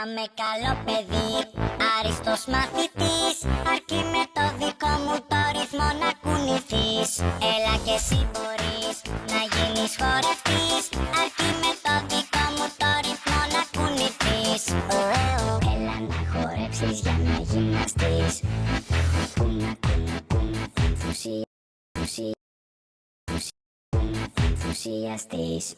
με καλό παιδί, άριστος μαθητής, αρκεί με το δικό μου το ρυθμό να κουνηθείς. Έλα και εσύ μπορείς να γίνεις χορευτής, αρκεί με το δικό μου το ρυθμό να κουνηθείς. Έλα να χορέψεις για να γυμναστείς. Κούνα, κούνα, κούνα, θα ενθουσιαστείς.